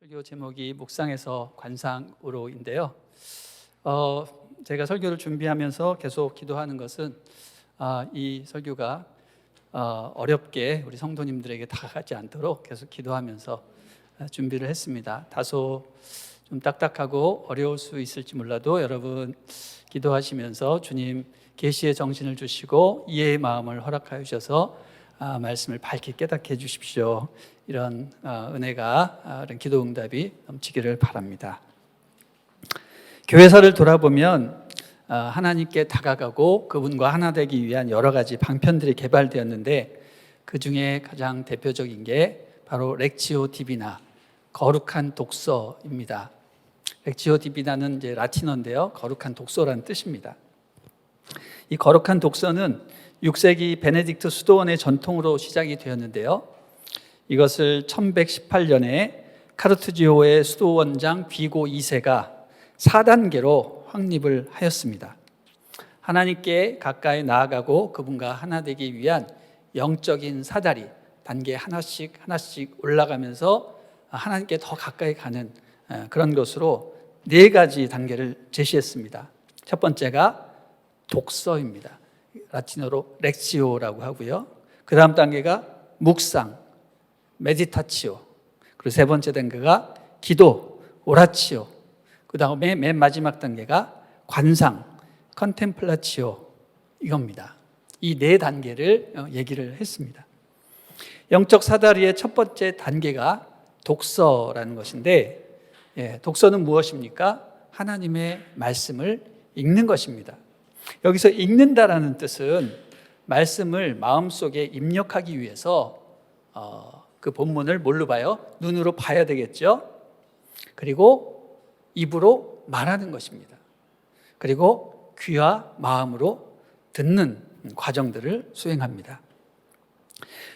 설교 제목이 묵상에서 관상으로인데요. 제가 설교를 준비하면서 계속 기도하는 것은 이 설교가 어렵게 우리 성도님들에게 다가가지 않도록 계속 기도하면서 준비를 했습니다. 다소 좀 딱딱하고 어려울 수 있을지 몰라도 여러분 기도하시면서 주님 계시의 정신을 주시고 이해의 마음을 허락하여 주셔서 말씀을 밝게 깨닫게 해주십시오. 이런 은혜가, 이런 기도 응답이 넘치기를 바랍니다. 교회사를 돌아보면 하나님께 다가가고 그분과 하나 되기 위한 여러 가지 방편들이 개발되었는데 그 중에 가장 대표적인 게 바로 렉치오 디비나, 거룩한 독서입니다. 렉치오 디비나는 이제 라틴어인데요, 거룩한 독서라는 뜻입니다. 이 거룩한 독서는 6세기 베네딕트 수도원의 전통으로 시작이 되었는데요. 이것을 1118년에 카르투지오의 수도원장 귀고 2세가 4단계로 확립을 하였습니다. 하나님께 가까이 나아가고 그분과 하나 되기 위한 영적인 사다리, 단계 하나씩 올라가면서 하나님께 더 가까이 가는 그런 것으로 4가지 단계를 제시했습니다. 첫 번째가 독서입니다. 라틴어로 렉시오라고 하고요. 그 다음 단계가 묵상, 메디타치오. 그리고 세 번째 단계가 기도, 오라치오. 그 다음에 맨 마지막 단계가 관상, 컨템플라치오. 이겁니다. 이 4단계를 얘기를 했습니다. 영적 사다리의 첫 번째 단계가 독서라는 것인데, 독서는 무엇입니까? 하나님의 말씀을 읽는 것입니다. 여기서 읽는다라는 뜻은 말씀을 마음속에 입력하기 위해서 그 본문을 뭘로 봐요? 눈으로 봐야 되겠죠? 그리고 입으로 말하는 것입니다. 그리고 귀와 마음으로 듣는 과정들을 수행합니다.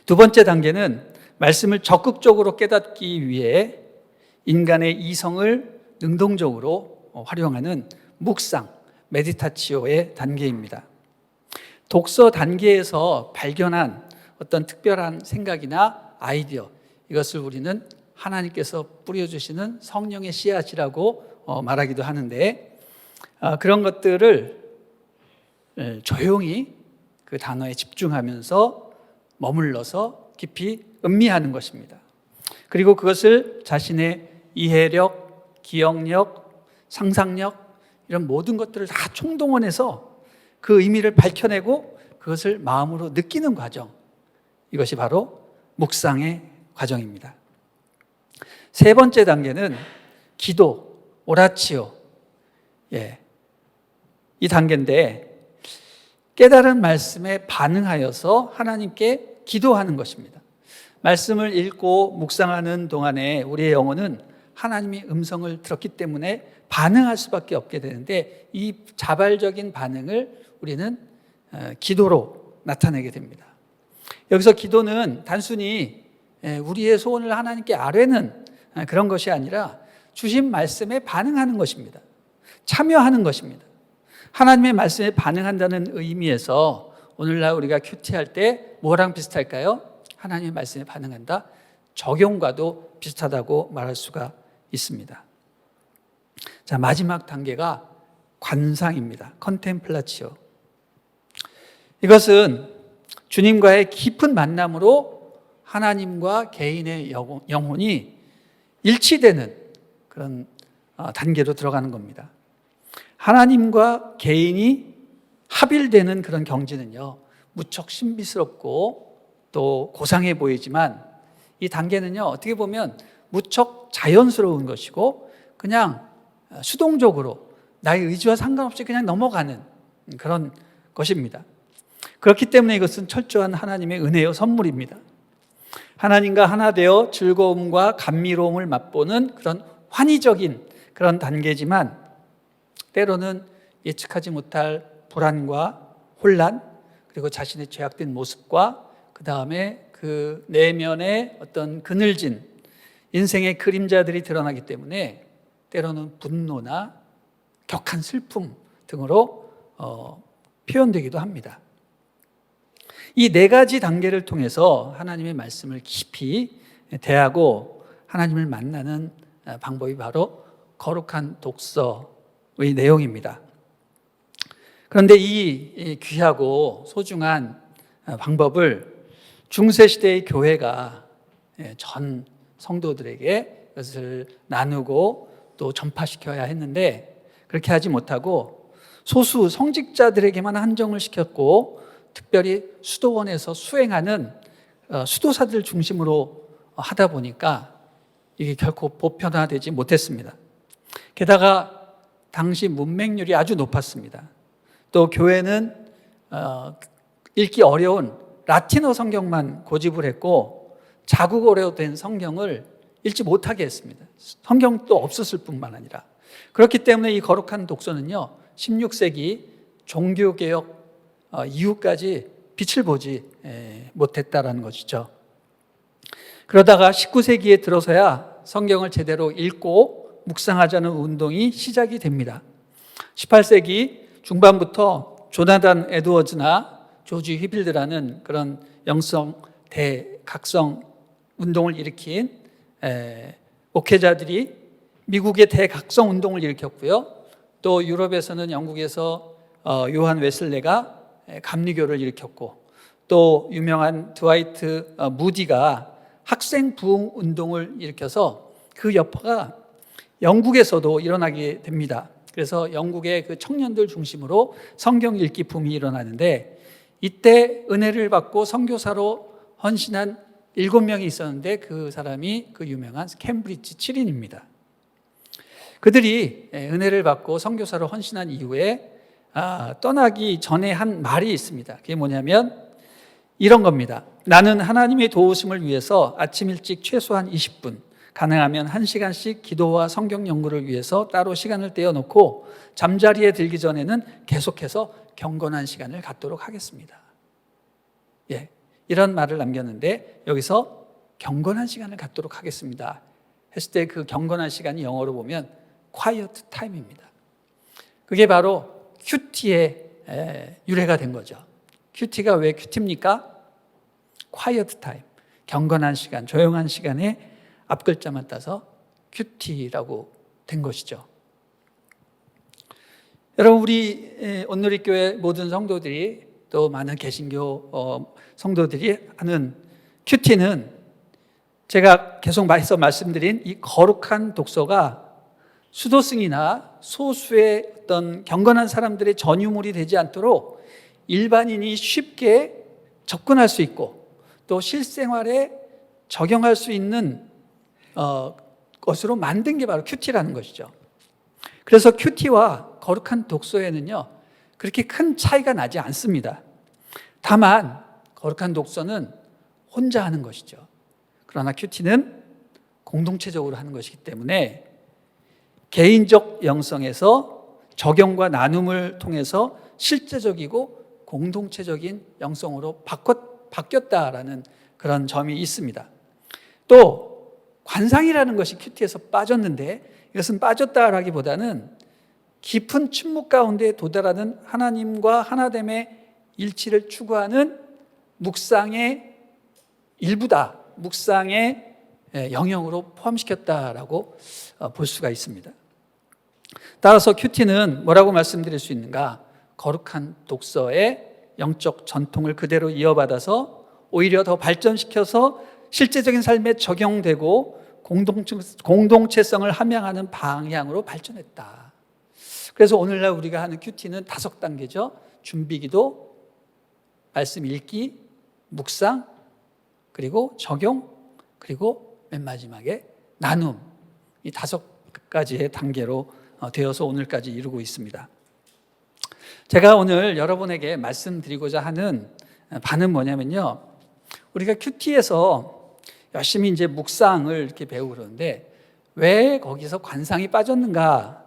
두 번째 단계는 말씀을 적극적으로 깨닫기 위해 인간의 이성을 능동적으로 활용하는 묵상, 메디타치오의 단계입니다. 독서 단계에서 발견한 어떤 특별한 생각이나 아이디어, 이것을 우리는 하나님께서 뿌려주시는 성령의 씨앗이라고 말하기도 하는데, 그런 것들을 조용히 그 단어에 집중하면서 머물러서 깊이 음미하는 것입니다. 그리고 그것을 자신의 이해력, 기억력, 상상력, 이런 모든 것들을 다 총동원해서 그 의미를 밝혀내고 그것을 마음으로 느끼는 과정, 이것이 바로 묵상의 과정입니다. 세 번째 단계는 기도, 오라치오. 이 단계인데 깨달은 말씀에 반응하여서 하나님께 기도하는 것입니다. 말씀을 읽고 묵상하는 동안에 우리의 영혼은 하나님의 음성을 들었기 때문에 반응할 수밖에 없게 되는데, 이 자발적인 반응을 우리는 기도로 나타내게 됩니다. 여기서 기도는 단순히 우리의 소원을 하나님께 아뢰는 그런 것이 아니라 주신 말씀에 반응하는 것입니다. 참여하는 것입니다. 하나님의 말씀에 반응한다는 의미에서 오늘날 우리가 큐티할 때 뭐랑 비슷할까요? 하나님의 말씀에 반응한다. 적용과도 비슷하다고 말할 수가 있습니다. 자, 마지막 단계가 관상입니다. 컨템플라치오. 이것은 주님과의 깊은 만남으로 하나님과 개인의 영혼이 일치되는 그런 단계로 들어가는 겁니다. 하나님과 개인이 합일되는 그런 경지는요, 무척 신비스럽고 또 고상해 보이지만 이 단계는요, 어떻게 보면 무척 자연스러운 것이고 그냥 수동적으로 나의 의지와 상관없이 그냥 넘어가는 그런 것입니다. 그렇기 때문에 이것은 철저한 하나님의 은혜요 선물입니다. 하나님과 하나 되어 즐거움과 감미로움을 맛보는 그런 환희적인 그런 단계지만 때로는 예측하지 못할 불안과 혼란, 그리고 자신의 죄악된 모습과 그 다음에 그 내면의 어떤 그늘진 인생의 그림자들이 드러나기 때문에 때로는 분노나 격한 슬픔 등으로 표현되기도 합니다. 이 4가지 단계를 통해서 하나님의 말씀을 깊이 대하고 하나님을 만나는 방법이 바로 거룩한 독서의 내용입니다. 그런데 이 귀하고 소중한 방법을 중세시대의 교회가 전 성도들에게 그것을 나누고 또 전파시켜야 했는데 그렇게 하지 못하고 소수 성직자들에게만 한정을 시켰고 특별히 수도원에서 수행하는 수도사들 중심으로 하다 보니까 이게 결코 보편화되지 못했습니다. 게다가 당시 문맹률이 아주 높았습니다. 또 교회는 읽기 어려운 라틴어 성경만 고집을 했고 자국어로 된 성경을 읽지 못하게 했습니다. 성경도 없었을 뿐만 아니라. 그렇기 때문에 이 거룩한 독서는요 16세기 종교개혁 이후까지 빛을 보지 못했다라는 것이죠. 그러다가 19세기에 들어서야 성경을 제대로 읽고 묵상하자는 운동이 시작이 됩니다. 18세기 중반부터 조나단 에드워즈나 조지 휘필드라는 그런 영성 대각성 운동을 일으킨 목회자들이 미국의 대각성 운동을 일으켰고요. 또 유럽에서는 영국에서 요한 웨슬레가 감리교를 일으켰고 또 유명한 드와이트 무디가 학생 부흥 운동을 일으켜서 그 여파가 영국에서도 일어나게 됩니다. 그래서 영국의 그 청년들 중심으로 성경 읽기 붐이 일어나는데 이때 은혜를 받고 선교사로 헌신한 7명이 있었는데 그 사람이 그 유명한 캠브리지 7인입니다. 그들이 은혜를 받고 선교사로 헌신한 이후에 떠나기 전에 한 말이 있습니다. 그게 뭐냐면 이런 겁니다. 나는 하나님의 도우심을 위해서 아침 일찍 최소한 20분, 가능하면 1시간씩 기도와 성경 연구를 위해서 따로 시간을 떼어놓고 잠자리에 들기 전에는 계속해서 경건한 시간을 갖도록 하겠습니다. 이런 말을 남겼는데 여기서 경건한 시간을 갖도록 하겠습니다 했을 때 그 경건한 시간이 영어로 보면 quiet time입니다. 그게 바로 큐티의 유래가 된 거죠. 큐티가 왜 큐티입니까? quiet time, 경건한 시간, 조용한 시간에 앞글자만 따서 큐티라고 된 것이죠. 여러분, 우리 온누리교회 모든 성도들이 또 많은 개신교 성도들이 하는 큐티는 제가 계속 말씀드린 이 거룩한 독서가 수도승이나 소수의 어떤 경건한 사람들의 전유물이 되지 않도록 일반인이 쉽게 접근할 수 있고 또 실생활에 적용할 수 있는 것으로 만든 게 바로 큐티라는 것이죠. 그래서 큐티와 거룩한 독서에는요 그렇게 큰 차이가 나지 않습니다. 다만 거룩한 독서는 혼자 하는 것이죠. 그러나 큐티는 공동체적으로 하는 것이기 때문에 개인적 영성에서 적용과 나눔을 통해서 실제적이고 공동체적인 영성으로 바뀌었다라는 그런 점이 있습니다. 또 관상이라는 것이 큐티에서 빠졌는데 이것은 빠졌다라기보다는 깊은 침묵 가운데 도달하는 하나님과 하나됨의 일치를 추구하는 묵상의 일부다, 묵상의 영역으로 포함시켰다라고 볼 수가 있습니다. 따라서 큐티는 뭐라고 말씀드릴 수 있는가? 거룩한 독서의 영적 전통을 그대로 이어받아서 오히려 더 발전시켜서 실제적인 삶에 적용되고 공동체성을 함양하는 방향으로 발전했다. 그래서 오늘날 우리가 하는 큐티는 5단계죠. 준비기도, 말씀 읽기, 묵상, 그리고 적용, 그리고 맨 마지막에 나눔. 이 5가지의 단계로 되어서 오늘까지 이루고 있습니다. 제가 오늘 여러분에게 말씀드리고자 하는 바는 뭐냐면요. 우리가 큐티에서 열심히 이제 묵상을 이렇게 배우고 그러는데 왜 거기서 관상이 빠졌는가?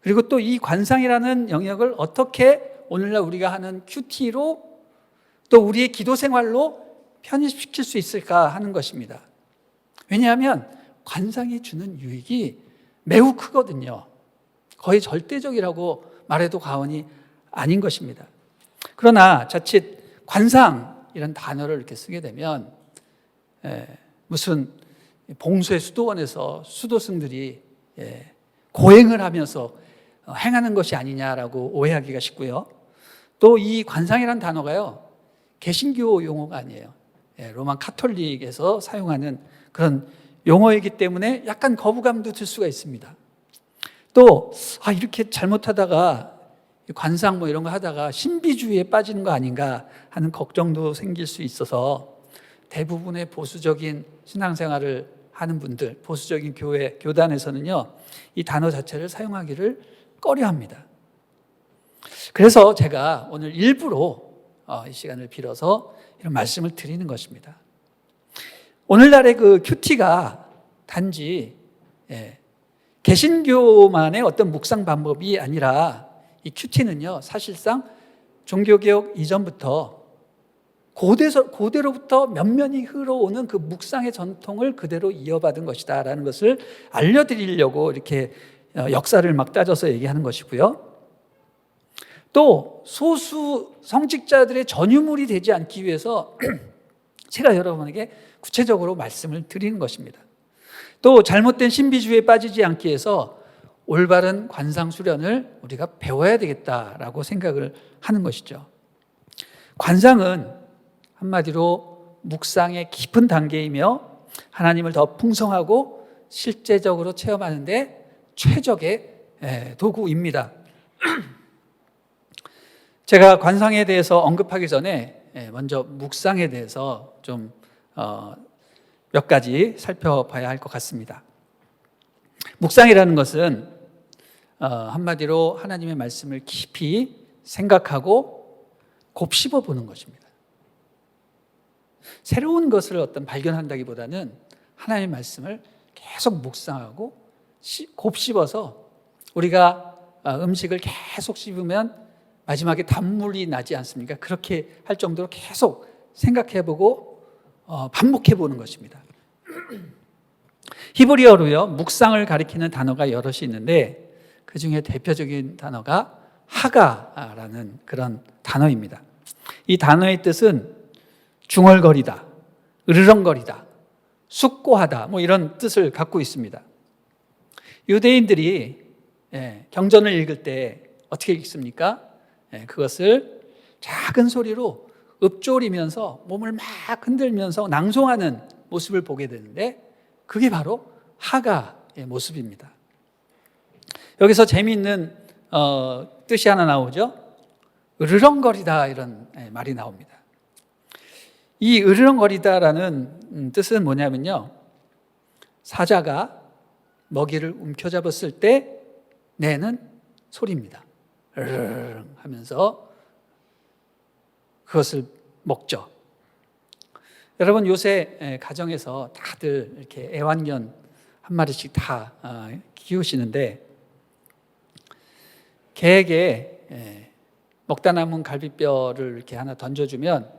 그리고 또 이 관상이라는 영역을 어떻게 오늘날 우리가 하는 큐티로 또 우리의 기도 생활로 편입시킬 수 있을까 하는 것입니다. 왜냐하면 관상이 주는 유익이 매우 크거든요. 거의 절대적이라고 말해도 과언이 아닌 것입니다. 그러나 자칫 관상이라는 단어를 이렇게 쓰게 되면 무슨 봉수의 수도원에서 수도승들이 고행을 하면서 행하는 것이 아니냐라고 오해하기가 쉽고요. 또 이 관상이라는 단어가요, 개신교 용어가 아니에요. 로만 카톨릭에서 사용하는 그런 용어이기 때문에 약간 거부감도 들 수가 있습니다. 또 이렇게 잘못하다가 관상 이런 거 하다가 신비주의에 빠지는 거 아닌가 하는 걱정도 생길 수 있어서 대부분의 보수적인 신앙생활을 하는 분들, 보수적인 교단에서는요, 이 단어 자체를 사용하기를 꺼려합니다. 그래서 제가 오늘 일부러 이 시간을 빌어서 이런 말씀을 드리는 것입니다. 오늘날의 그 큐티가 단지 개신교만의 어떤 묵상 방법이 아니라 이 큐티는요, 사실상 종교개혁 이전부터 고대로부터 면면이 흘러오는 그 묵상의 전통을 그대로 이어받은 것이다라는 것을 알려드리려고 이렇게 역사를 막 따져서 얘기하는 것이고요. 또 소수 성직자들의 전유물이 되지 않기 위해서 제가 여러분에게 구체적으로 말씀을 드리는 것입니다. 또 잘못된 신비주의에 빠지지 않기 위해서 올바른 관상 수련을 우리가 배워야 되겠다라고 생각을 하는 것이죠. 관상은 한마디로 묵상의 깊은 단계이며 하나님을 더 풍성하고 실제적으로 체험하는데 최적의 도구입니다. 제가 관상에 대해서 언급하기 전에 먼저 묵상에 대해서 좀 몇 가지 살펴봐야 할 것 같습니다. 묵상이라는 것은 한마디로 하나님의 말씀을 깊이 생각하고 곱씹어 보는 것입니다. 새로운 것을 어떤 발견한다기보다는 하나님의 말씀을 계속 묵상하고 곱씹어서 우리가 음식을 계속 씹으면 마지막에 단물이 나지 않습니까? 그렇게 할 정도로 계속 생각해보고 반복해보는 것입니다. 히브리어로요, 묵상을 가리키는 단어가 여럿이 있는데 그 중에 대표적인 단어가 하가라는 그런 단어입니다. 이 단어의 뜻은 중얼거리다, 으르렁거리다, 숙고하다 이런 뜻을 갖고 있습니다. 유대인들이 경전을 읽을 때 어떻게 읽습니까? 그것을 작은 소리로 읊조리면서 몸을 막 흔들면서 낭송하는 모습을 보게 되는데 그게 바로 하가의 모습입니다. 여기서 재미있는 뜻이 하나 나오죠. 으르렁거리다 이런 말이 나옵니다. 이 으르렁거리다라는 뜻은 뭐냐면요, 사자가 먹이를 움켜잡았을 때 내는 소리입니다. 으르렁 하면서 그것을 먹죠. 여러분, 요새 가정에서 다들 이렇게 애완견 한 마리씩 다 키우시는데 개에게 먹다 남은 갈비뼈를 이렇게 하나 던져주면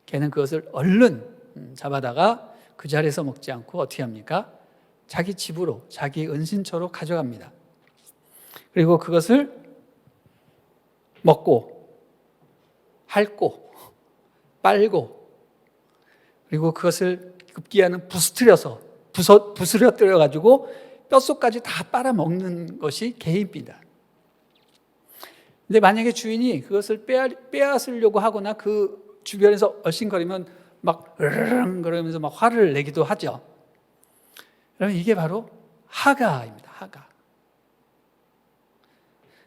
걔는 그것을 얼른 잡아다가 그 자리에서 먹지 않고 어떻게 합니까? 자기 집으로, 자기 은신처로 가져갑니다. 그리고 그것을 먹고 핥고 빨고 그리고 그것을 급기야는 부스러뜨려 가지고 뼛속까지 다 빨아먹는 것이 개입니다. 근데 만약에 주인이 그것을 빼앗으려고 하거나 그 주변에서 얼씬거리면 막 으르릉 그러면서 막 화를 내기도 하죠. 그러면 이게 바로 하가입니다. 하가.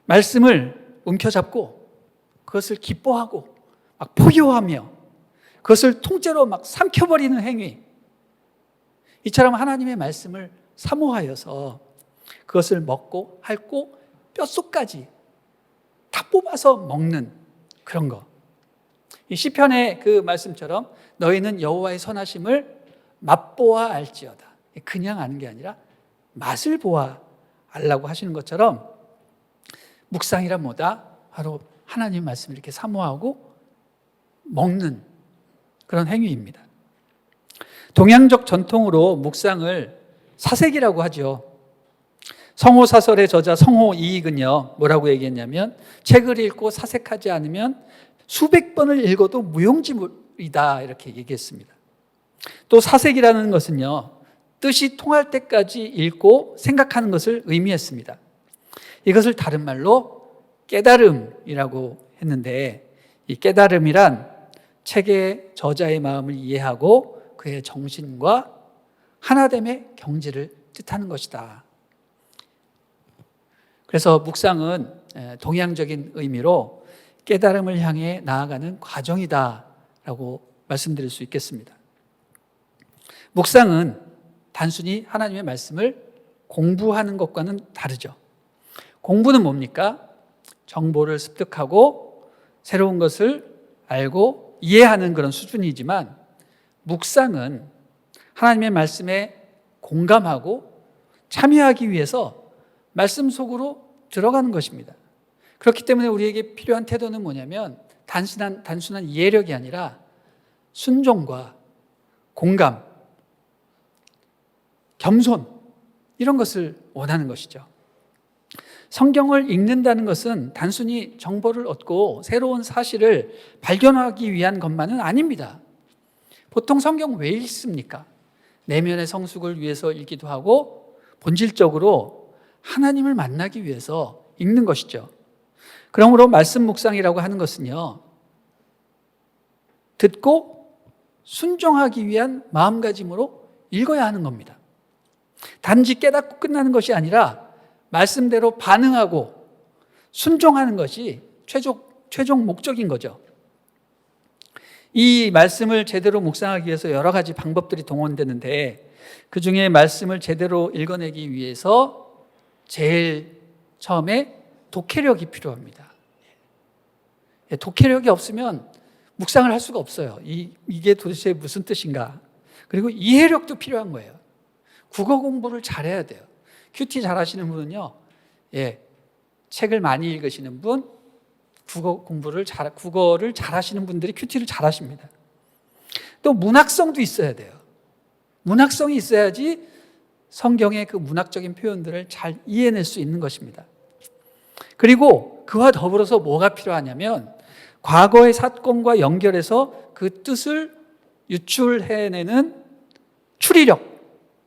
말씀을 움켜잡고 그것을 기뻐하고 막 포효하며 그것을 통째로 막 삼켜버리는 행위, 이처럼 하나님의 말씀을 사모하여서 그것을 먹고 핥고 뼛속까지 다 뽑아서 먹는 그런 거. 이 시편의 그 말씀처럼 너희는 여호와의 선하심을 맛보아 알지어다. 그냥 아는 게 아니라 맛을 보아 알라고 하시는 것처럼 묵상이란 뭐다? 바로 하나님 말씀을 이렇게 사모하고 먹는 그런 행위입니다. 동양적 전통으로 묵상을 사색이라고 하죠. 성호사설의 저자 성호이익은요, 뭐라고 얘기했냐면 책을 읽고 사색하지 않으면 수백 번을 읽어도 무용지물이다 이렇게 얘기했습니다. 또 사색이라는 것은요, 뜻이 통할 때까지 읽고 생각하는 것을 의미했습니다. 이것을 다른 말로 깨달음이라고 했는데, 이 깨달음이란 책의 저자의 마음을 이해하고 그의 정신과 하나됨의 경지를 뜻하는 것이다. 그래서 묵상은 동양적인 의미로 깨달음을 향해 나아가는 과정이다라고 말씀드릴 수 있겠습니다. 묵상은 단순히 하나님의 말씀을 공부하는 것과는 다르죠. 공부는 뭡니까? 정보를 습득하고 새로운 것을 알고 이해하는 그런 수준이지만, 묵상은 하나님의 말씀에 공감하고 참여하기 위해서 말씀 속으로 들어가는 것입니다. 그렇기 때문에 우리에게 필요한 태도는 뭐냐면 단순한 이해력이 아니라 순종과 공감, 겸손, 이런 것을 원하는 것이죠. 성경을 읽는다는 것은 단순히 정보를 얻고 새로운 사실을 발견하기 위한 것만은 아닙니다. 보통 성경 왜 읽습니까? 내면의 성숙을 위해서 읽기도 하고 본질적으로 하나님을 만나기 위해서 읽는 것이죠. 그러므로 말씀 묵상이라고 하는 것은요, 듣고 순종하기 위한 마음가짐으로 읽어야 하는 겁니다. 단지 깨닫고 끝나는 것이 아니라 말씀대로 반응하고 순종하는 것이 최종 목적인 거죠. 이 말씀을 제대로 묵상하기 위해서 여러 가지 방법들이 동원되는데, 그 중에 말씀을 제대로 읽어내기 위해서 제일 처음에 독해력이 필요합니다. 독해력이 없으면 묵상을 할 수가 없어요. 이게 도대체 무슨 뜻인가? 그리고 이해력도 필요한 거예요. 국어 공부를 잘해야 돼요. 큐티 잘하시는 분은요, 책을 많이 읽으시는 분, 국어를 잘하시는 분들이 큐티를 잘하십니다. 또 문학성도 있어야 돼요. 문학성이 있어야지 성경의 그 문학적인 표현들을 잘 이해낼 수 있는 것입니다. 그리고 그와 더불어서 뭐가 필요하냐면, 과거의 사건과 연결해서 그 뜻을 유출해내는 추리력,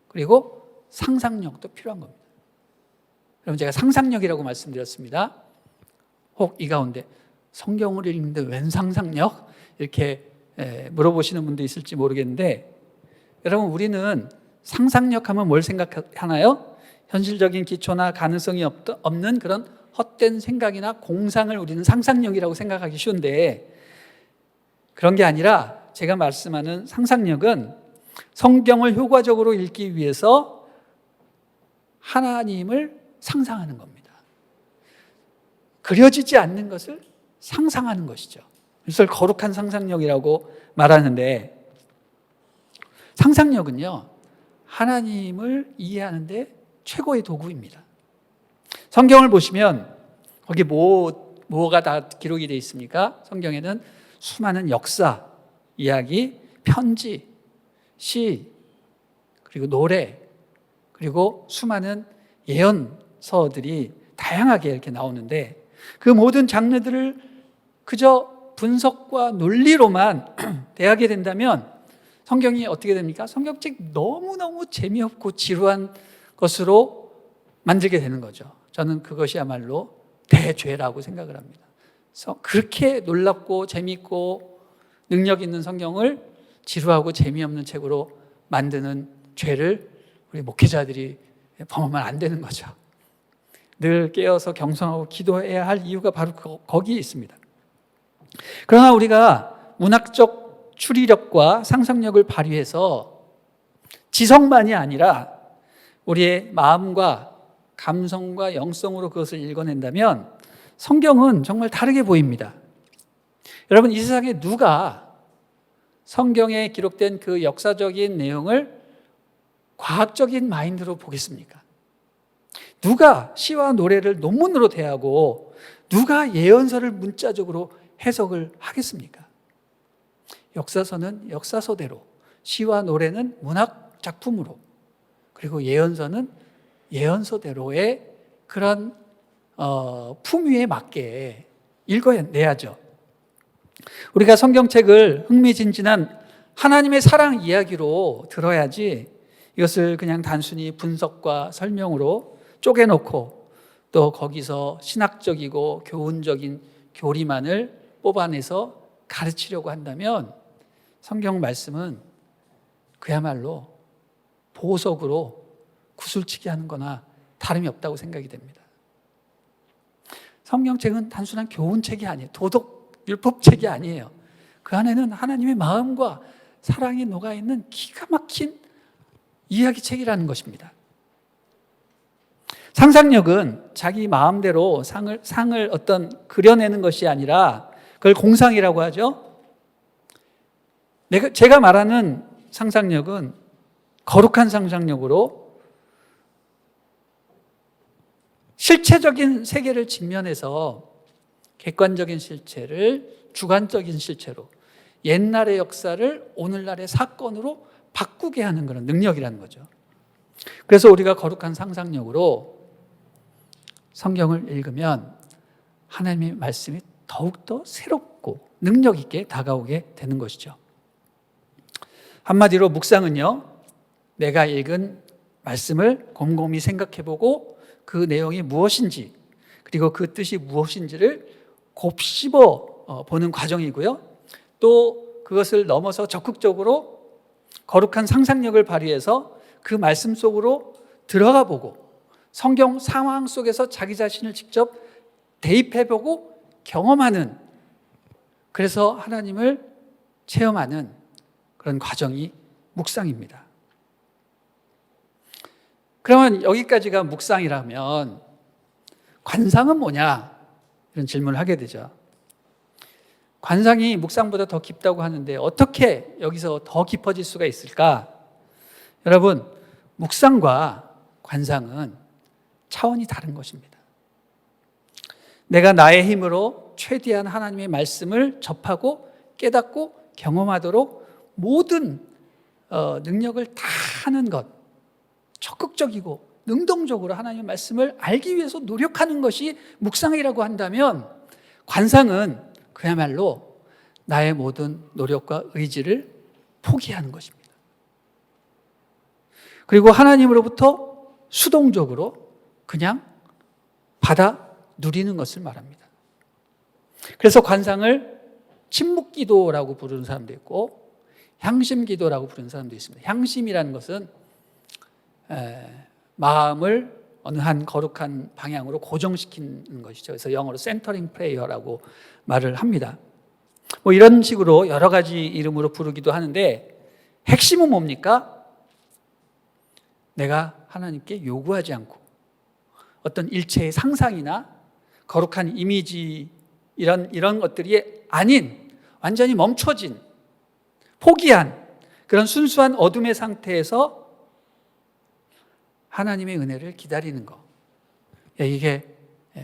그리고 상상력도 필요한 겁니다. 여러분, 제가 상상력이라고 말씀드렸습니다. 혹 이 가운데 성경을 읽는데 웬 상상력? 이렇게 물어보시는 분도 있을지 모르겠는데, 여러분, 우리는 상상력 하면 뭘 생각하나요? 현실적인 기초나 가능성이 없는 그런 헛된 생각이나 공상을 우리는 상상력이라고 생각하기 쉬운데, 그런 게 아니라 제가 말씀하는 상상력은 성경을 효과적으로 읽기 위해서 하나님을 상상하는 겁니다. 그려지지 않는 것을 상상하는 것이죠. 이것을 거룩한 상상력이라고 말하는데, 상상력은요, 하나님을 이해하는데 최고의 도구입니다. 성경을 보시면 거기 뭐가 다 기록이 되어 있습니까? 성경에는 수많은 역사, 이야기, 편지, 시, 그리고 노래, 그리고 수많은 예언서들이 다양하게 이렇게 나오는데, 그 모든 장르들을 그저 분석과 논리로만 대하게 된다면 성경이 어떻게 됩니까? 성경책 너무너무 재미없고 지루한 것으로 만들게 되는 거죠. 저는 그것이야말로 대죄라고 생각을 합니다. 그래서 그렇게 놀랍고 재미있고 능력 있는 성경을 지루하고 재미없는 책으로 만드는 죄를 우리 목회자들이 범하면 안 되는 거죠. 늘 깨어서 경성하고 기도해야 할 이유가 바로 거기에 있습니다. 그러나 우리가 문학적 추리력과 상상력을 발휘해서 지성만이 아니라 우리의 마음과 감성과 영성으로 그것을 읽어낸다면 성경은 정말 다르게 보입니다. 여러분, 이 세상에 누가 성경에 기록된 그 역사적인 내용을 과학적인 마인드로 보겠습니까? 누가 시와 노래를 논문으로 대하고 누가 예언서를 문자적으로 해석을 하겠습니까? 역사서는 역사서대로, 시와 노래는 문학 작품으로, 그리고 예언서는 예언서대로의 그런 품위에 맞게 읽어내야죠. 우리가 성경책을 흥미진진한 하나님의 사랑 이야기로 들어야지, 이것을 그냥 단순히 분석과 설명으로 쪼개놓고 또 거기서 신학적이고 교훈적인 교리만을 뽑아내서 가르치려고 한다면 성경 말씀은 그야말로 보석으로 구슬치기 하는 거나 다름이 없다고 생각이 됩니다. 성경책은 단순한 교훈책이 아니에요. 도덕 율법책이 아니에요. 그 안에는 하나님의 마음과 사랑이 녹아있는 기가 막힌 이야기책이라는 것입니다. 상상력은 자기 마음대로 상을 어떤 그려내는 것이 아니라 그걸 공상이라고 하죠. 제가 말하는 상상력은 거룩한 상상력으로 실체적인 세계를 직면해서 객관적인 실체를 주관적인 실체로, 옛날의 역사를 오늘날의 사건으로 바꾸게 하는 그런 능력이라는 거죠. 그래서 우리가 거룩한 상상력으로 성경을 읽으면 하나님의 말씀이 더욱더 새롭고 능력 있게 다가오게 되는 것이죠. 한마디로 묵상은요, 내가 읽은 말씀을 곰곰이 생각해보고 그 내용이 무엇인지, 그리고 그 뜻이 무엇인지를 곱씹어 보는 과정이고요. 또 그것을 넘어서 적극적으로 거룩한 상상력을 발휘해서 그 말씀 속으로 들어가 보고 성경 상황 속에서 자기 자신을 직접 대입해보고 경험하는, 그래서 하나님을 체험하는 그런 과정이 묵상입니다. 그러면 여기까지가 묵상이라면 관상은 뭐냐? 이런 질문을 하게 되죠. 관상이 묵상보다 더 깊다고 하는데 어떻게 여기서 더 깊어질 수가 있을까? 여러분, 묵상과 관상은 차원이 다른 것입니다. 내가 나의 힘으로 최대한 하나님의 말씀을 접하고 깨닫고 경험하도록 모든 능력을 다 하는 것, 적극적이고 능동적으로 하나님의 말씀을 알기 위해서 노력하는 것이 묵상이라고 한다면, 관상은 그야말로 나의 모든 노력과 의지를 포기하는 것입니다. 그리고 하나님으로부터 수동적으로 그냥 받아 누리는 것을 말합니다. 그래서 관상을 침묵기도라고 부르는 사람도 있고 향심기도라고 부르는 사람도 있습니다. 향심이라는 것은 마음을 어느 한 거룩한 방향으로 고정시키는 것이죠. 그래서 영어로 센터링 프레이어라고 말을 합니다. 뭐 이런 식으로 여러 가지 이름으로 부르기도 하는데, 핵심은 뭡니까? 내가 하나님께 요구하지 않고 어떤 일체의 상상이나 거룩한 이미지 이런 것들이 아닌 완전히 멈춰진, 포기한 그런 순수한 어둠의 상태에서 하나님의 은혜를 기다리는 것, 이게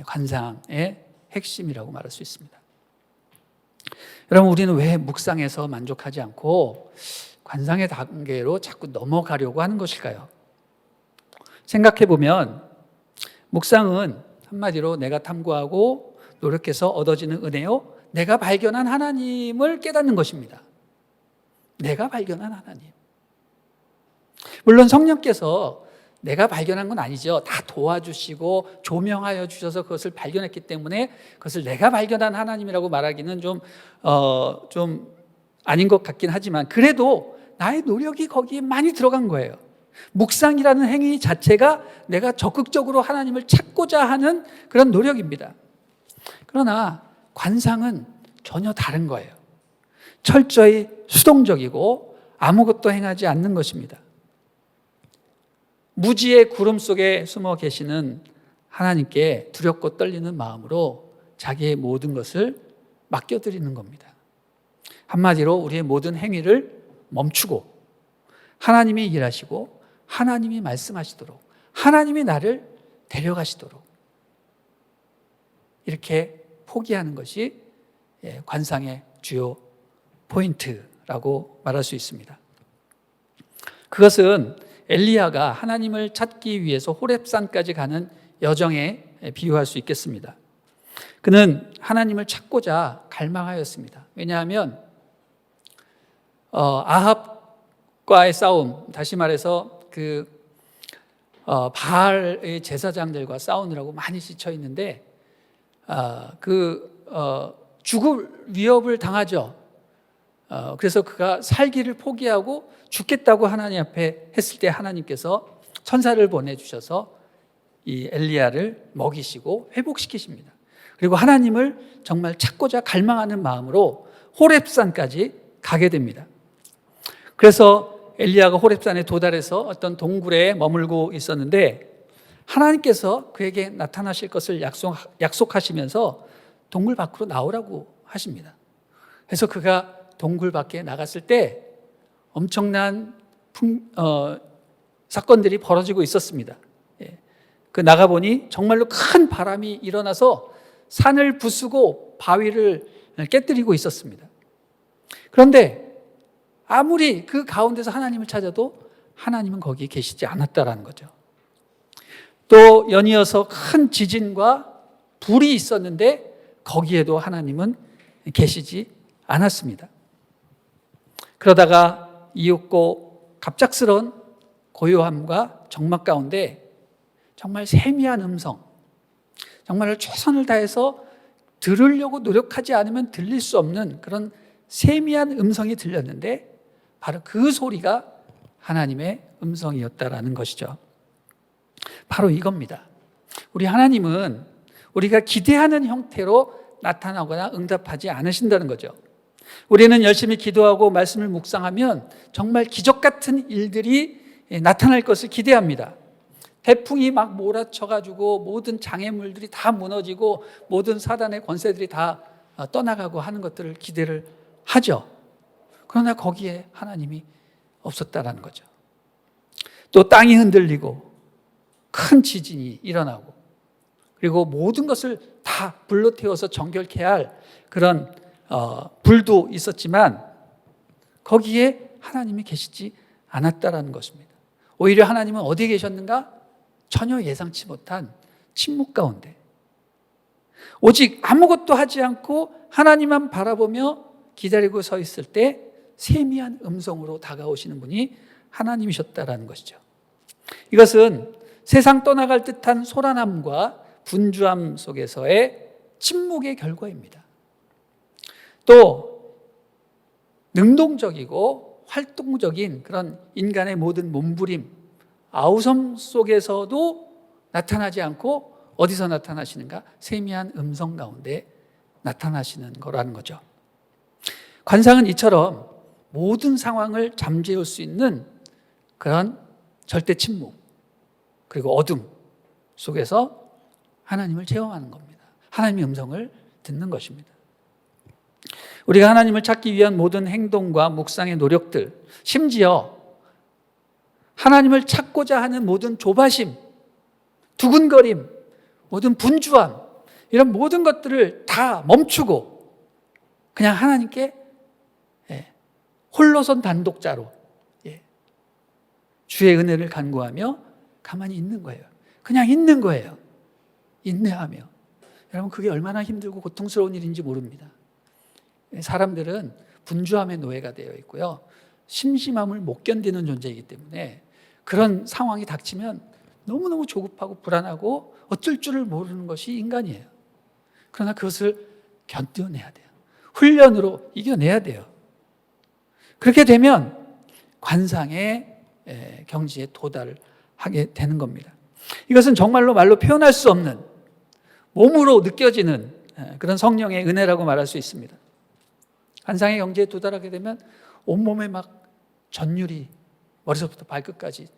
관상의 핵심이라고 말할 수 있습니다. 여러분, 우리는 왜 묵상에서 만족하지 않고 관상의 단계로 자꾸 넘어가려고 하는 것일까요? 생각해보면 묵상은 한마디로 내가 탐구하고 노력해서 얻어지는 은혜요, 내가 발견한 하나님을 깨닫는 것입니다. 내가 발견한 하나님. 물론 성령께서 내가 발견한 건 아니죠. 다 도와주시고 조명하여 주셔서 그것을 발견했기 때문에 그것을 내가 발견한 하나님이라고 말하기는 좀 아닌 것 같긴 하지만, 그래도 나의 노력이 거기에 많이 들어간 거예요. 묵상이라는 행위 자체가 내가 적극적으로 하나님을 찾고자 하는 그런 노력입니다. 그러나 관상은 전혀 다른 거예요. 철저히 수동적이고 아무것도 행하지 않는 것입니다. 무지의 구름 속에 숨어 계시는 하나님께 두렵고 떨리는 마음으로 자기의 모든 것을 맡겨드리는 겁니다. 한마디로 우리의 모든 행위를 멈추고 하나님이 일하시고 하나님이 말씀하시도록, 하나님이 나를 데려가시도록 이렇게 포기하는 것이 관상의 주요 포인트라고 말할 수 있습니다. 그것은 엘리야가 하나님을 찾기 위해서 호렙산까지 가는 여정에 비유할 수 있겠습니다. 그는 하나님을 찾고자 갈망하였습니다. 왜냐하면 아합과의 싸움, 다시 말해서 바알의 제사장들과 싸우느라고 많이 지쳐 있는데 죽을 위협을 당하죠. 그래서 그가 살기를 포기하고 죽겠다고 하나님 앞에 했을 때 하나님께서 천사를 보내주셔서 이 엘리야를 먹이시고 회복시키십니다. 그리고 하나님을 정말 찾고자 갈망하는 마음으로 호렙산까지 가게 됩니다. 그래서 엘리야가 호렙산에 도달해서 어떤 동굴에 머물고 있었는데 하나님께서 그에게 나타나실 것을 약속하시면서 동굴 밖으로 나오라고 하십니다. 그래서 그가 동굴 밖에 나갔을 때 엄청난 사건들이 벌어지고 있었습니다. 그 나가보니 정말로 큰 바람이 일어나서 산을 부수고 바위를 깨뜨리고 있었습니다. 그런데 아무리 그 가운데서 하나님을 찾아도 하나님은 거기 계시지 않았다라는 거죠. 또 연이어서 큰 지진과 불이 있었는데 거기에도 하나님은 계시지 않았습니다. 그러다가 이윽고 갑작스러운 고요함과 적막 가운데 정말 세미한 음성, 정말 최선을 다해서 들으려고 노력하지 않으면 들릴 수 없는 그런 세미한 음성이 들렸는데 바로 그 소리가 하나님의 음성이었다라는 것이죠. 바로 이겁니다. 우리 하나님은 우리가 기대하는 형태로 나타나거나 응답하지 않으신다는 거죠. 우리는 열심히 기도하고 말씀을 묵상하면 정말 기적 같은 일들이 나타날 것을 기대합니다. 태풍이 막 몰아쳐가지고 모든 장애물들이 다 무너지고 모든 사단의 권세들이 다 떠나가고 하는 것들을 기대를 하죠. 그러나 거기에 하나님이 없었다라는 거죠. 또 땅이 흔들리고 큰 지진이 일어나고 그리고 모든 것을 다 불로 태워서 정결케 할 그런 불도 있었지만 거기에 하나님이 계시지 않았다라는 것입니다. 오히려 하나님은 어디에 계셨는가? 전혀 예상치 못한 침묵 가운데 오직 아무것도 하지 않고 하나님만 바라보며 기다리고 서 있을 때 세미한 음성으로 다가오시는 분이 하나님이셨다라는 것이죠. 이것은 세상 떠나갈 듯한 소란함과 분주함 속에서의 침묵의 결과입니다. 또 능동적이고 활동적인 그런 인간의 모든 몸부림, 아우성 속에서도 나타나지 않고 어디서 나타나시는가? 세미한 음성 가운데 나타나시는 거라는 거죠. 관상은 이처럼 모든 상황을 잠재울 수 있는 그런 절대 침묵 그리고 어둠 속에서 하나님을 체험하는 겁니다. 하나님의 음성을 듣는 것입니다. 우리가 하나님을 찾기 위한 모든 행동과 묵상의 노력들, 심지어 하나님을 찾고자 하는 모든 조바심, 두근거림, 모든 분주함, 이런 모든 것들을 다 멈추고 그냥 하나님께 홀로선 단독자로 주의 은혜를 간구하며 가만히 있는 거예요. 그냥 있는 거예요. 인내하며. 여러분 그게 얼마나 힘들고 고통스러운 일인지 모릅니다. 사람들은 분주함의 노예가 되어 있고요. 심심함을 못 견디는 존재이기 때문에 그런 상황이 닥치면 너무너무 조급하고 불안하고 어쩔 줄을 모르는 것이 인간이에요. 그러나 그것을 견뎌내야 돼요. 훈련으로 이겨내야 돼요. 그렇게 되면 관상의 경지에 도달하게 되는 겁니다. 이것은 정말로 말로 표현할 수 없는 몸으로 느껴지는 그런 성령의 은혜라고 말할 수 있습니다. 관상의 경지에 도달하게 되면 온몸에 막 전율이 머리서부터 발끝까지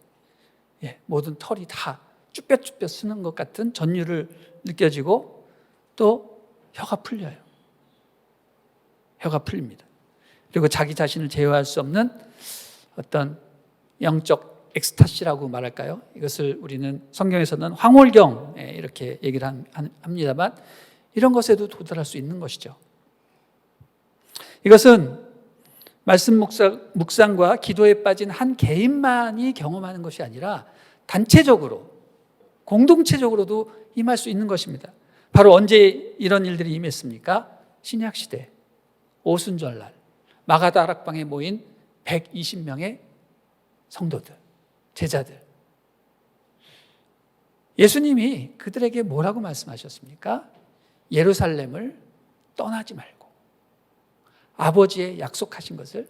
모든 털이 다 쭈뼛쭈뼛 쓰는 것 같은 전율을 느껴지고 또 혀가 풀려요. 혀가 풀립니다. 그리고 자기 자신을 제어할 수 없는 어떤 영적 엑스타시라고 말할까요? 이것을 우리는 성경에서는 황홀경 이렇게 얘기를 합니다만 이런 것에도 도달할 수 있는 것이죠. 이것은 말씀 묵상과 기도에 빠진 한 개인만이 경험하는 것이 아니라 단체적으로, 공동체적으로도 임할 수 있는 것입니다. 바로 언제 이런 일들이 임했습니까? 신약시대 오순절날 마가다 다락방에 모인 120명의 성도들, 제자들. 예수님이 그들에게 뭐라고 말씀하셨습니까? 예루살렘을 떠나지 말고 아버지의 약속하신 것을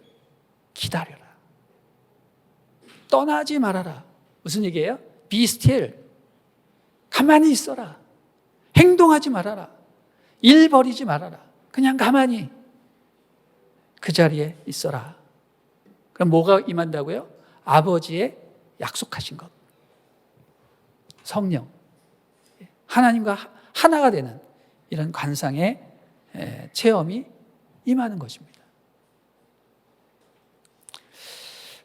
기다려라. 떠나지 말아라. 무슨 얘기예요? Be still. 가만히 있어라. 행동하지 말아라. 일 벌이지 말아라. 그냥 가만히 그 자리에 있어라. 그럼 뭐가 임한다고요? 아버지의 약속하신 것. 성령. 하나님과 하나가 되는 이런 관상의 체험이 임하는 것입니다.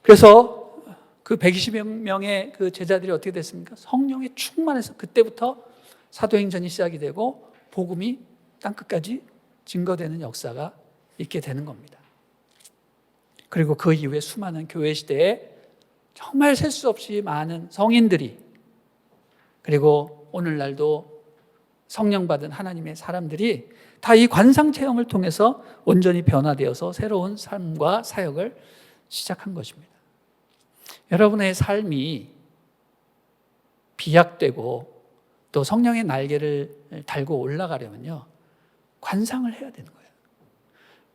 그래서 그 120명의 그 제자들이 어떻게 됐습니까? 성령에 충만해서 그때부터 사도행전이 시작이 되고 복음이 땅끝까지 증거되는 역사가 있게 되는 겁니다. 그리고 그 이후에 수많은 교회 시대에 정말 셀 수 없이 많은 성인들이, 그리고 오늘날도 성령 받은 하나님의 사람들이 다 이 관상 체험을 통해서 온전히 변화되어서 새로운 삶과 사역을 시작한 것입니다. 여러분의 삶이 비약되고 또 성령의 날개를 달고 올라가려면요, 관상을 해야 되는 거예요.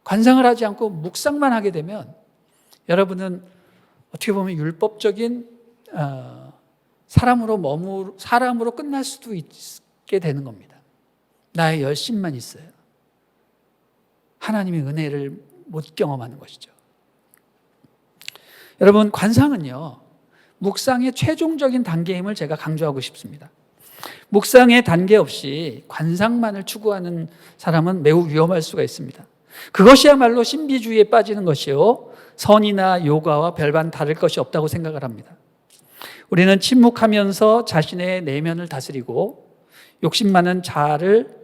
관상을 하지 않고 묵상만 하게 되면 여러분은 어떻게 보면 율법적인 사람으로 끝날 수도 있게 되는 겁니다. 나의 열심만 있어요. 하나님의 은혜를 못 경험하는 것이죠. 여러분, 관상은요, 묵상의 최종적인 단계임을 제가 강조하고 싶습니다. 묵상의 단계 없이 관상만을 추구하는 사람은 매우 위험할 수가 있습니다. 그것이야말로 신비주의에 빠지는 것이요, 선이나 요가와 별반 다를 것이 없다고 생각을 합니다. 우리는 침묵하면서 자신의 내면을 다스리고 욕심 많은 자아를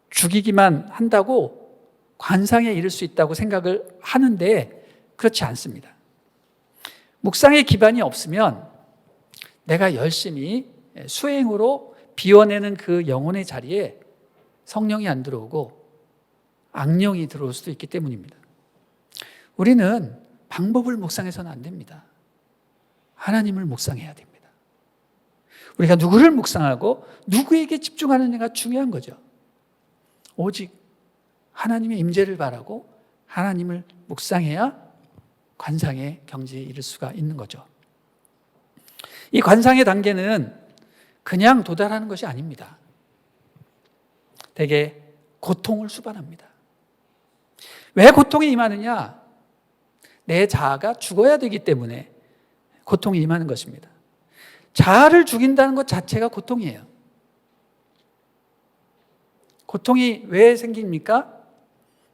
죽이기만 한다고 관상에 이를 수 있다고 생각을 하는데 그렇지 않습니다. 묵상의 기반이 없으면 내가 열심히 수행으로 비워내는 그 영혼의 자리에 성령이 안 들어오고 악령이 들어올 수도 있기 때문입니다. 우리는 방법을 묵상해서는 안 됩니다. 하나님을 묵상해야 됩니다. 우리가 누구를 묵상하고 누구에게 집중하느냐가 중요한 거죠. 오직 하나님의 임재를 바라고 하나님을 묵상해야 관상의 경지에 이를 수가 있는 거죠. 이 관상의 단계는 그냥 도달하는 것이 아닙니다. 대개 고통을 수반합니다. 왜 고통이 임하느냐? 내 자아가 죽어야 되기 때문에 고통이 임하는 것입니다. 자아를 죽인다는 것 자체가 고통이에요. 고통이 왜 생깁니까?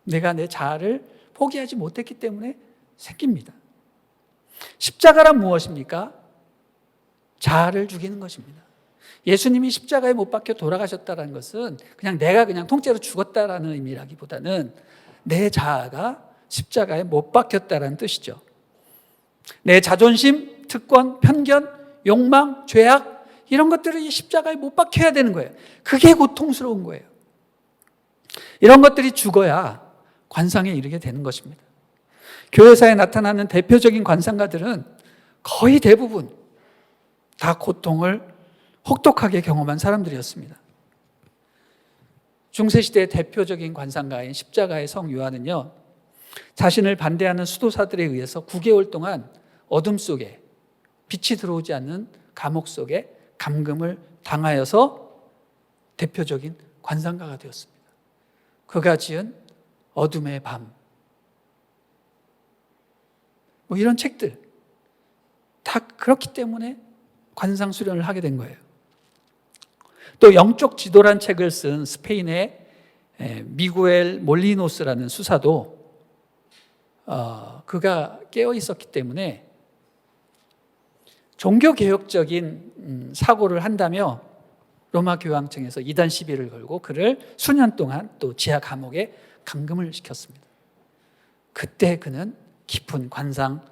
내가 내 자아를 포기하지 못했기 때문에 생깁니다. 십자가란 무엇입니까? 자아를 죽이는 것입니다. 예수님이 십자가에 못 박혀 돌아가셨다는 것은 내가 통째로 죽었다라는 의미라기보다는 내 자아가 십자가에 못 박혔다는 뜻이죠. 내 자존심, 특권, 편견, 욕망, 죄악, 이런 것들이 십자가에 못 박혀야 되는 거예요. 그게 고통스러운 거예요. 이런 것들이 죽어야 관상에 이르게 되는 것입니다. 교회사에 나타나는 대표적인 관상가들은 거의 대부분 다 고통을 혹독하게 경험한 사람들이었습니다. 중세시대의 대표적인 관상가인 십자가의 성 요한은요, 자신을 반대하는 수도사들에 의해서 9개월 동안 어둠 속에, 빛이 들어오지 않는 감옥 속에 감금을 당하여서 대표적인 관상가가 되었습니다. 그가 지은 어둠의 밤, 이런 책들 다 그렇기 때문에 관상 수련을 하게 된 거예요. 또 영적 지도란 책을 쓴 스페인의 미구엘 몰리노스라는 수사도 그가 깨어 있었기 때문에 종교개혁적인 사고를 한다며 로마 교황청에서 이단 시비를 걸고 그를 수년 동안 또 지하 감옥에 감금을 시켰습니다. 그때 그는 깊은 관상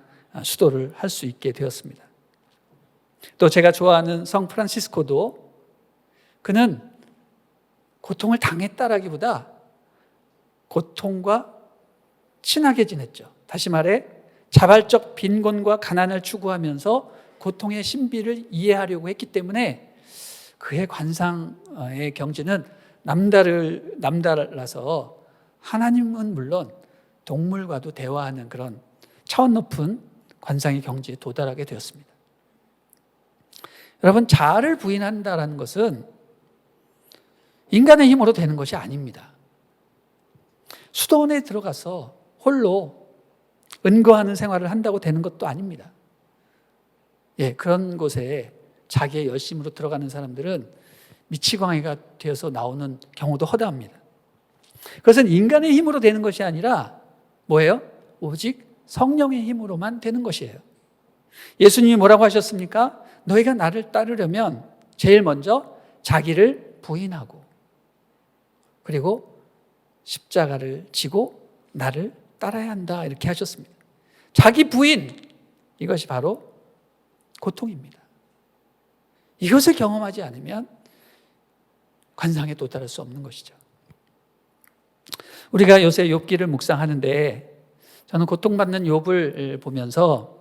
수도를 할 수 있게 되었습니다. 또 제가 좋아하는 성 프란시스코도 그는 고통을 당했다라기보다 고통과 친하게 지냈죠. 다시 말해 자발적 빈곤과 가난을 추구하면서 고통의 신비를 이해하려고 했기 때문에 그의 관상의 경지는 남달라서 하나님은 물론 동물과도 대화하는 그런 차원 높은 관상의 경지에 도달하게 되었습니다. 여러분, 자아를 부인한다는 것은 인간의 힘으로 되는 것이 아닙니다. 수도원에 들어가서 홀로 은거하는 생활을 한다고 되는 것도 아닙니다. 그런 곳에 자기의 열심으로 들어가는 사람들은 미치광이가 되어서 나오는 경우도 허다합니다. 그것은 인간의 힘으로 되는 것이 아니라 뭐예요? 오직 성령의 힘으로만 되는 것이에요. 예수님이 뭐라고 하셨습니까? 너희가 나를 따르려면 제일 먼저 자기를 부인하고 그리고 십자가를 지고 나를 따라야 한다, 이렇게 하셨습니다. 자기 부인, 이것이 바로 고통입니다. 이것을 경험하지 않으면 관상에 도달할 수 없는 것이죠. 우리가 요새 욥기를 묵상하는데 저는 고통받는 욥을 보면서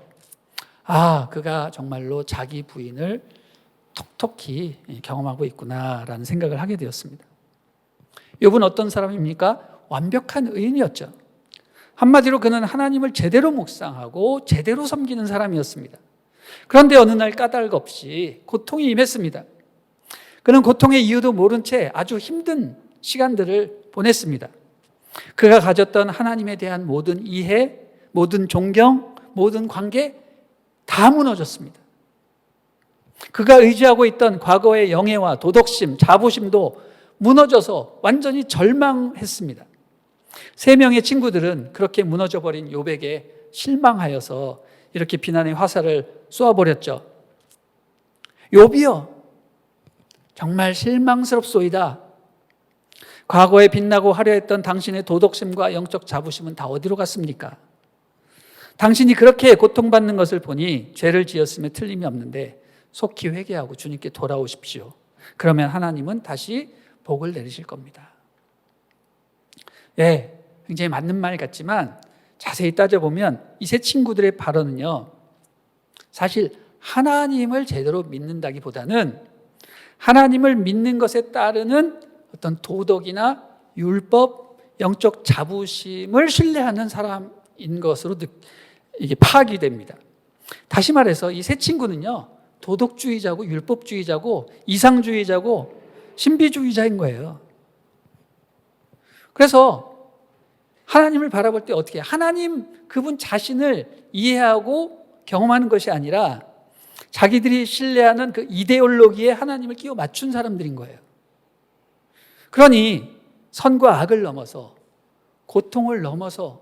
그가 정말로 자기 부인을 톡톡히 경험하고 있구나라는 생각을 하게 되었습니다. 욥은 어떤 사람입니까? 완벽한 의인이었죠. 한마디로 그는 하나님을 제대로 묵상하고 제대로 섬기는 사람이었습니다. 그런데 어느 날 까닭 없이 고통이 임했습니다. 그는 고통의 이유도 모른 채 아주 힘든 시간들을 보냈습니다. 그가 가졌던 하나님에 대한 모든 이해, 모든 존경, 모든 관계 다 무너졌습니다. 그가 의지하고 있던 과거의 영예와 도덕심, 자부심도 무너져서 완전히 절망했습니다. 3명의 친구들은 그렇게 무너져버린 욥에게 실망하여서 이렇게 비난의 화살을 쏘아버렸죠. 욥이여, 정말 실망스럽소이다. 과거에 빛나고 화려했던 당신의 도덕심과 영적 자부심은 다 어디로 갔습니까? 당신이 그렇게 고통받는 것을 보니 죄를 지었음에 틀림이 없는데 속히 회개하고 주님께 돌아오십시오. 그러면 하나님은 다시 복을 내리실 겁니다. 굉장히 맞는 말 같지만 자세히 따져보면 이 세 친구들의 발언은요, 사실 하나님을 제대로 믿는다기보다는 하나님을 믿는 것에 따르는 어떤 도덕이나 율법, 영적 자부심을 신뢰하는 사람인 것으로 이게 파악이 됩니다. 다시 말해서 이 세 친구는요, 도덕주의자고 율법주의자고 이상주의자고 신비주의자인 거예요. 그래서 하나님을 바라볼 때 어떻게 해요? 하나님 그분 자신을 이해하고 경험하는 것이 아니라 자기들이 신뢰하는 그 이데올로기에 하나님을 끼워 맞춘 사람들인 거예요. 그러니 선과 악을 넘어서 고통을 넘어서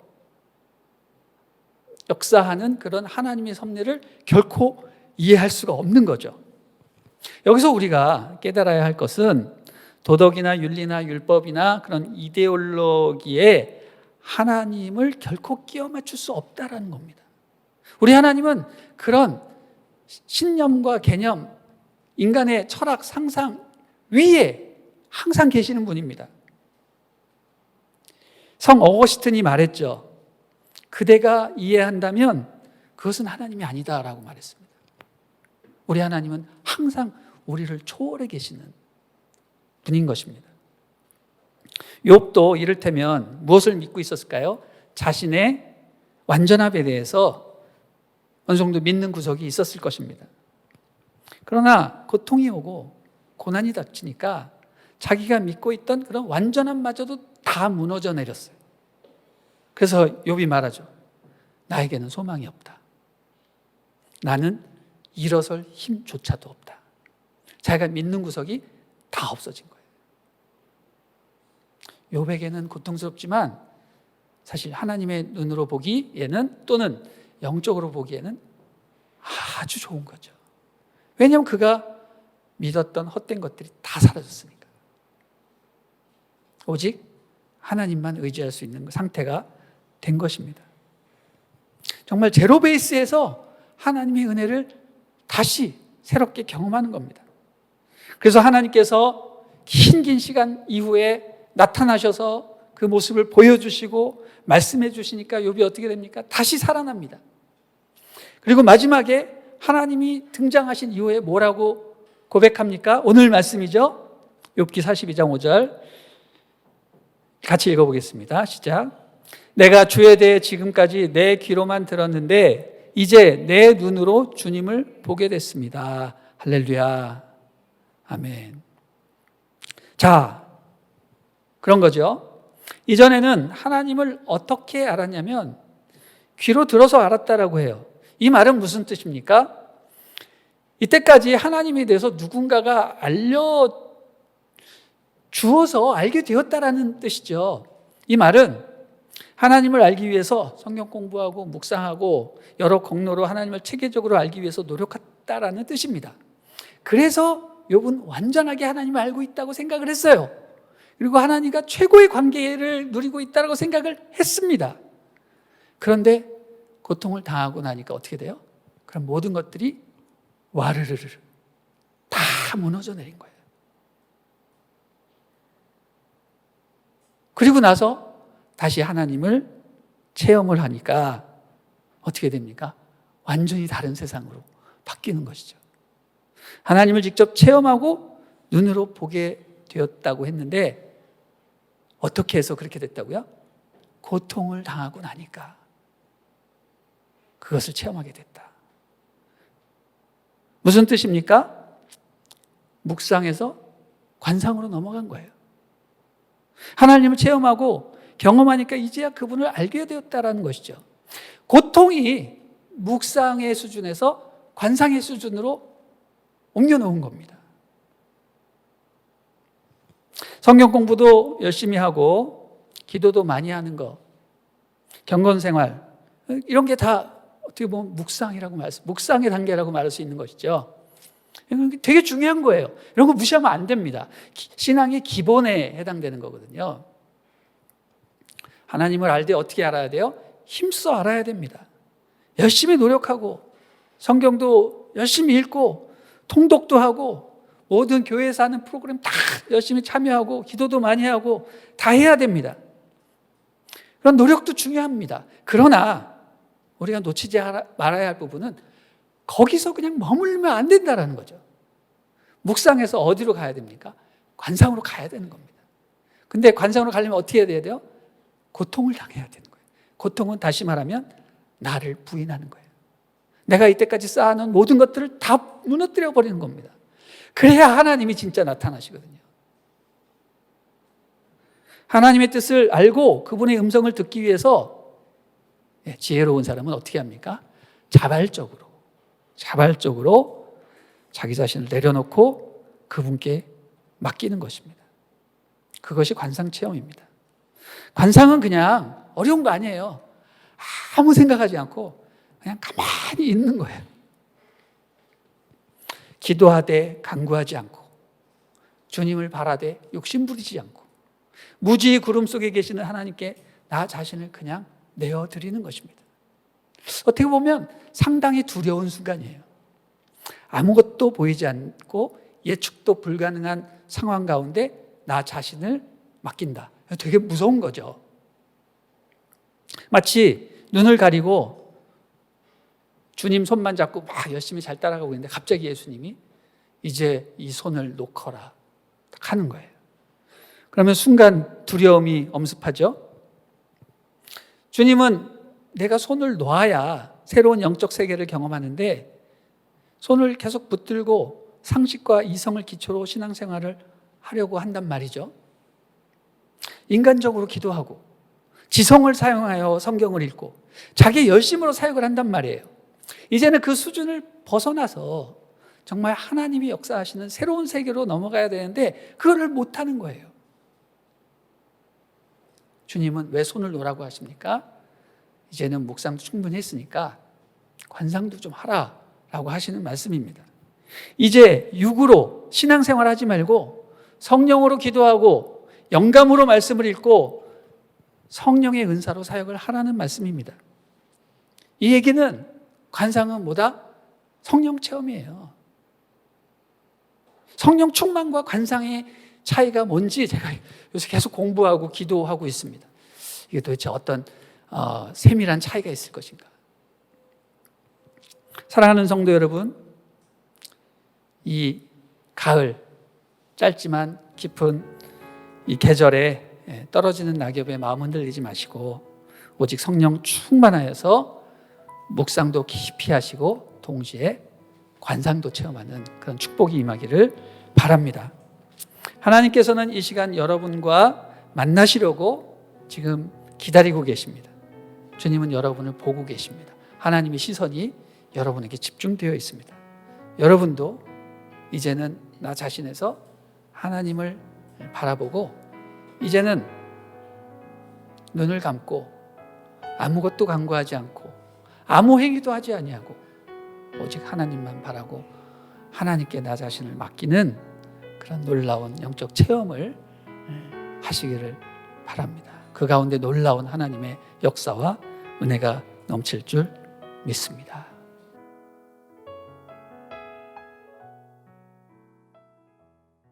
역사하는 그런 하나님의 섭리를 결코 이해할 수가 없는 거죠. 여기서 우리가 깨달아야 할 것은 도덕이나 윤리나 율법이나 그런 이데올로기에 하나님을 결코 끼워 맞출 수 없다라는 겁니다. 우리 하나님은 그런 신념과 개념, 인간의 철학, 상상 위에 항상 계시는 분입니다. 성 어거스틴이 말했죠. 그대가 이해한다면 그것은 하나님이 아니다라고 말했습니다. 우리 하나님은 항상 우리를 초월해 계시는 분인 것입니다. 욥도 이를테면 무엇을 믿고 있었을까요? 자신의 완전함에 대해서 어느 정도 믿는 구석이 있었을 것입니다. 그러나 고통이 오고 고난이 닥치니까 자기가 믿고 있던 그런 완전함마저도 다 무너져 내렸어요. 그래서 욥이 말하죠. 나에게는 소망이 없다. 나는 일어설 힘조차도 없다. 자기가 믿는 구석이 다 없어진 거예요. 욥에게는 고통스럽지만 사실 하나님의 눈으로 보기에는 또는 영적으로 보기에는 아주 좋은 거죠. 왜냐하면 그가 믿었던 헛된 것들이 다 사라졌으니까. 오직 하나님만 의지할 수 있는 상태가 된 것입니다. 정말 제로 베이스에서 하나님의 은혜를 다시 새롭게 경험하는 겁니다. 그래서 하나님께서 긴 시간 이후에 나타나셔서 그 모습을 보여주시고 말씀해 주시니까 욥이 어떻게 됩니까? 다시 살아납니다. 그리고 마지막에 하나님이 등장하신 이후에 뭐라고 고백합니까? 오늘 말씀이죠. 욥기 42장 5절 같이 읽어보겠습니다. 시작. 내가 주에 대해 지금까지 내 귀로만 들었는데 이제 내 눈으로 주님을 보게 됐습니다. 할렐루야. 아멘. 자, 그런 거죠. 이전에는 하나님을 어떻게 알았냐면 귀로 들어서 알았다라고 해요. 이 말은 무슨 뜻입니까? 이때까지 하나님에 대해서 누군가가 알려주어서 알게 되었다라는 뜻이죠. 이 말은 하나님을 알기 위해서 성경 공부하고 묵상하고 여러 경로로 하나님을 체계적으로 알기 위해서 노력했다라는 뜻입니다. 그래서 욥은 완전하게 하나님을 알고 있다고 생각을 했어요. 그리고 하나님과 최고의 관계를 누리고 있다고 생각을 했습니다. 그런데 고통을 당하고 나니까 어떻게 돼요? 그럼 모든 것들이 와르르르 다 무너져 내린 거예요. 그리고 나서 다시 하나님을 체험을 하니까 어떻게 됩니까? 완전히 다른 세상으로 바뀌는 것이죠. 하나님을 직접 체험하고 눈으로 보게 되었다고 했는데 어떻게 해서 그렇게 됐다고요? 고통을 당하고 나니까 그것을 체험하게 됐다. 무슨 뜻입니까? 묵상에서 관상으로 넘어간 거예요. 하나님을 체험하고 경험하니까 이제야 그분을 알게 되었다라는 것이죠. 고통이 묵상의 수준에서 관상의 수준으로 옮겨놓은 겁니다. 성경 공부도 열심히 하고 기도도 많이 하는 거, 경건생활 이런 게 다 어떻게 보면 묵상의 단계라고 말할 수 있는 것이죠. 되게 중요한 거예요. 이런 거 무시하면 안 됩니다. 신앙의 기본에 해당되는 거거든요. 하나님을 알 때 어떻게 알아야 돼요? 힘써 알아야 됩니다. 열심히 노력하고 성경도 열심히 읽고 통독도 하고 모든 교회에서 하는 프로그램 다 열심히 참여하고 기도도 많이 하고 다 해야 됩니다. 그런 노력도 중요합니다. 그러나 우리가 놓치지 말아야 할 부분은 거기서 그냥 머물면 안 된다는 거죠. 묵상해서 어디로 가야 됩니까? 관상으로 가야 되는 겁니다. 근데 관상으로 가려면 어떻게 해야 돼요? 고통을 당해야 되는 거예요. 고통은 다시 말하면 나를 부인하는 거예요. 내가 이때까지 쌓아놓은 모든 것들을 다 무너뜨려 버리는 겁니다. 그래야 하나님이 진짜 나타나시거든요. 하나님의 뜻을 알고 그분의 음성을 듣기 위해서 지혜로운 사람은 어떻게 합니까? 자발적으로 자기 자신을 내려놓고 그분께 맡기는 것입니다. 그것이 관상체험입니다. 관상은 그냥 어려운 거 아니에요. 아무 생각하지 않고 그냥 가만히 있는 거예요. 기도하되 간구하지 않고 주님을 바라되 욕심부리지 않고 무지의 구름 속에 계시는 하나님께 나 자신을 그냥 내어드리는 것입니다. 어떻게 보면 상당히 두려운 순간이에요. 아무것도 보이지 않고 예측도 불가능한 상황 가운데 나 자신을 맡긴다. 되게 무서운 거죠. 마치 눈을 가리고 주님 손만 잡고 막 열심히 잘 따라가고 있는데 갑자기 예수님이 이제 이 손을 놓거라 하는 거예요. 그러면 순간 두려움이 엄습하죠. 주님은 내가 손을 놓아야 새로운 영적 세계를 경험하는데 손을 계속 붙들고 상식과 이성을 기초로 신앙생활을 하려고 한단 말이죠. 인간적으로 기도하고 지성을 사용하여 성경을 읽고 자기 열심으로 사역을 한단 말이에요. 이제는 그 수준을 벗어나서 정말 하나님이 역사하시는 새로운 세계로 넘어가야 되는데 그거를 못하는 거예요. 주님은 왜 손을 놓으라고 하십니까? 이제는 묵상도 충분히 했으니까 관상도 좀 하라라고 하시는 말씀입니다. 이제 육으로 신앙생활 하지 말고 성령으로 기도하고 영감으로 말씀을 읽고 성령의 은사로 사역을 하라는 말씀입니다. 이 얘기는 관상은 뭐다? 성령 체험이에요. 성령 충만과 관상의 차이가 뭔지 제가 요새 계속 공부하고 기도하고 있습니다. 이게 도대체 어떤 세밀한 차이가 있을 것인가? 사랑하는 성도 여러분, 이 가을, 짧지만 깊은 이 계절에 떨어지는 낙엽에 마음 흔들리지 마시고 오직 성령 충만하여서 묵상도 깊이 하시고 동시에 관상도 체험하는 그런 축복이 임하기를 바랍니다. 하나님께서는 이 시간 여러분과 만나시려고 지금 기다리고 계십니다. 주님은 여러분을 보고 계십니다. 하나님의 시선이 여러분에게 집중되어 있습니다. 여러분도 이제는 나 자신에서 하나님을 바라보고 이제는 눈을 감고 아무것도 간구하지 않고 아무 행위도 하지 아니하고 오직 하나님만 바라고 하나님께 나 자신을 맡기는 그런 놀라운 영적 체험을 하시기를 바랍니다. 그 가운데 놀라운 하나님의 역사와 은혜가 넘칠 줄 믿습니다.